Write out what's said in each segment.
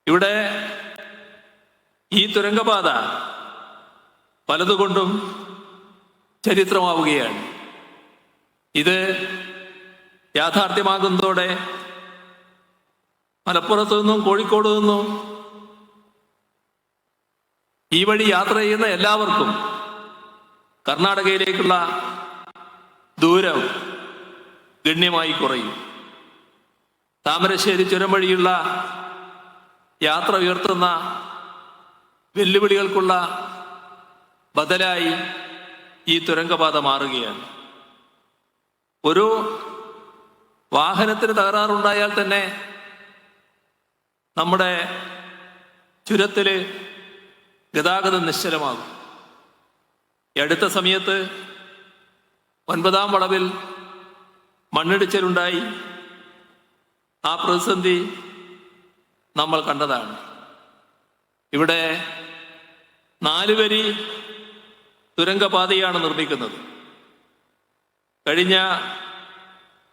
ഇവിടെ ഈ തുരങ്കപാത പലതുകൊണ്ടും ചരിത്രമാവുകയാണ്. ഇത് യാഥാർത്ഥ്യമാകുന്നതോടെ മലപ്പുറത്തു നിന്നും കോഴിക്കോട് നിന്നും ഈ വഴി യാത്ര ചെയ്യുന്ന എല്ലാവർക്കും കർണാടകയിലേക്കുള്ള ദൂരം ഗണ്യമായി കുറയും. താമരശ്ശേരി ചുരം വഴിയുള്ള യാത്ര ഉയർത്തുന്ന വെല്ലുവിളികൾക്കുള്ള ബദലായി ഈ തുരങ്കപാത മാറുകയാണ്. ഒരു വാഹനത്തിന് തകരാറുണ്ടായാൽ തന്നെ നമ്മുടെ ചുരത്തിൽ ഗതാഗതം നിശ്ചലമാകും. ഈ അടുത്ത സമയത്ത് 9-ാം വളവിൽ മണ്ണിടിച്ചിലുണ്ടായി. ആ പ്രതിസന്ധി നമ്മൾ കണ്ടതാണ്. ഇവിടെ 4 വരി തുരങ്കപാതയാണ് നിർമ്മിക്കുന്നത്. കഴിഞ്ഞ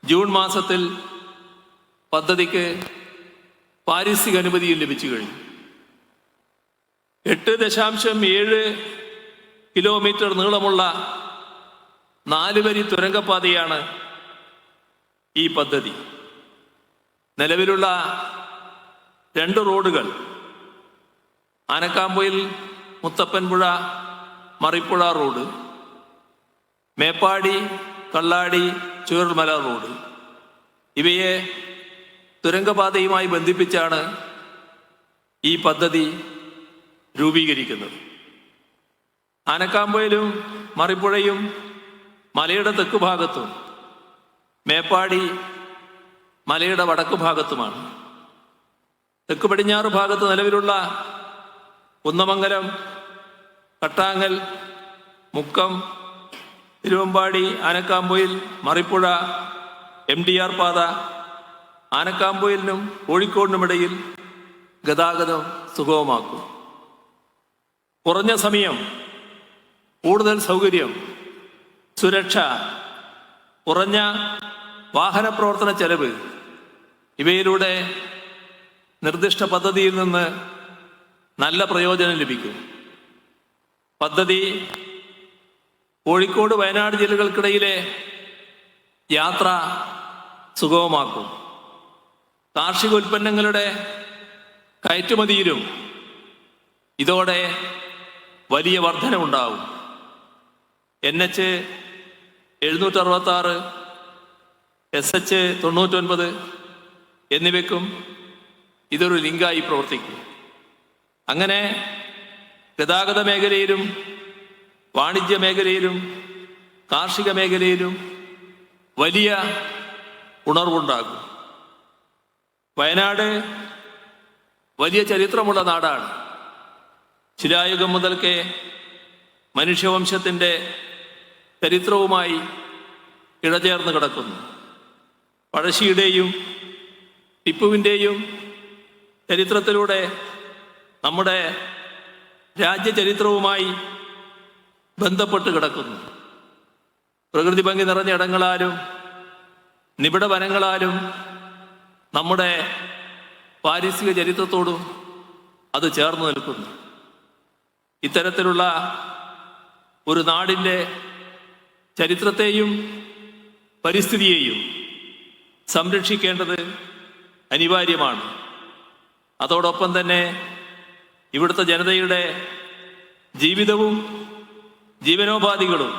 ജൂൺ മാസത്തിൽ പദ്ധതിക്ക് പാരിസ്ഥിതിക അനുമതിയും ലഭിച്ചു കഴിഞ്ഞു. 8.7 കിലോമീറ്റർ നീളമുള്ള 4 വരി തുരങ്കപാതയാണ് ഈ പദ്ധതി. നിലവിലുള്ള 2 റോഡുകൾ ആനക്കാമ്പൊയിൽ മുത്തപ്പൻപുഴ മറിപ്പുഴ റോഡ്, മേപ്പാടി കള്ളാടി ചൂരൽമല റോഡ്, ഇവയെ തുരങ്കപാതയുമായി ബന്ധിപ്പിച്ചാണ് ഈ പദ്ധതി രൂപീകരിക്കുന്നത്. ആനക്കാമ്പൊയിലും മറിപ്പുഴയും മലയുടെ തെക്ക് ഭാഗത്തും മേപ്പാടി മലയുടെ വടക്ക് ഭാഗത്തുമാണ്. തെക്ക് പടിഞ്ഞാറ് ഭാഗത്ത് നിലവിലുള്ള കുന്നമംഗലം, കട്ടാങ്ങൽ, മുക്കം, തിരുവമ്പാടി, ആനക്കാമ്പൊയിൽ, മറിപ്പുഴ, MDR പാത ആനക്കാമ്പൊയിലിനും കോഴിക്കോടിനുമിടയിൽ ഗതാഗതം സുഗമമാക്കും. കുറഞ്ഞ സമയം, കൂടുതൽ സൗകര്യം, സുരക്ഷ, കുറഞ്ഞ വാഹന പ്രവർത്തന ചെലവ്, ഇവയിലൂടെ നിർദ്ദിഷ്ട പദ്ധതിയിൽ നിന്ന് നല്ല പ്രയോജനം ലഭിക്കും. പദ്ധതി കോഴിക്കോട് വയനാട് ജില്ലകൾക്കിടയിലെ യാത്ര സുഗമമാക്കും. കാർഷിക ഉൽപ്പന്നങ്ങളുടെ കയറ്റുമതിയിലും ഇതോടെ വലിയ വർധനവുണ്ടാവും. NH 766, SH 99 എന്നിവയ്ക്കും ഇതൊരു ലിങ്കായി പ്രവർത്തിക്കും. അങ്ങനെ ഗതാഗത മേഖലയിലും വാണിജ്യ മേഖലയിലും കാർഷിക മേഖലയിലും വലിയ ഉണർവുണ്ടാകും. വയനാട് വലിയ ചരിത്രമുള്ള നാടാണ്. ശിലായുഗം മുതൽക്കേ മനുഷ്യവംശത്തിൻ്റെ ചരിത്രവുമായി ഇഴചേർന്ന് കിടക്കുന്നു. പഴശ്ശിയുടെയും ടിപ്പുവിൻ്റെയും ചരിത്രത്തിലൂടെ നമ്മുടെ രാജ്യചരിത്രവുമായി ബന്ധപ്പെട്ട് കിടക്കുന്നു. പ്രകൃതി ഭംഗി നിറഞ്ഞ ഇടങ്ങളാലും നിബിഡ വനങ്ങളാലും നമ്മുടെ പാരിസ്ഥിതിക ചരിത്രത്തോടും അത് ചേർന്ന് നിൽക്കുന്നു. ഇത്തരത്തിലുള്ള ഒരു നാടിൻ്റെ ചരിത്രത്തെയും പരിസ്ഥിതിയെയും സംരക്ഷിക്കേണ്ടത് അനിവാര്യമാണ്. അതോടൊപ്പം തന്നെ ഇവിടുത്തെ ജനതയുടെ ജീവിതവും ജീവനോപാധികളും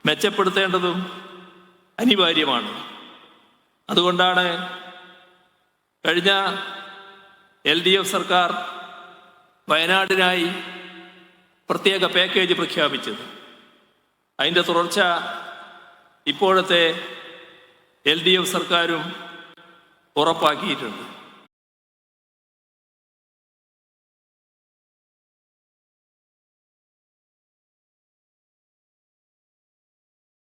മെച്ചപ്പെടുത്തേണ്ടതും അനിവാര്യമാണ്. അതുകൊണ്ടാണ് കഴിഞ്ഞ LDF സർക്കാർ വയനാടിനായി പ്രത്യേക പാക്കേജ് പ്രഖ്യാപിച്ചത്. അതിൻ്റെ തുടർച്ച ഇപ്പോഴത്തെ LDF സർക്കാരും ഉറപ്പാക്കിയിട്ടുണ്ട്.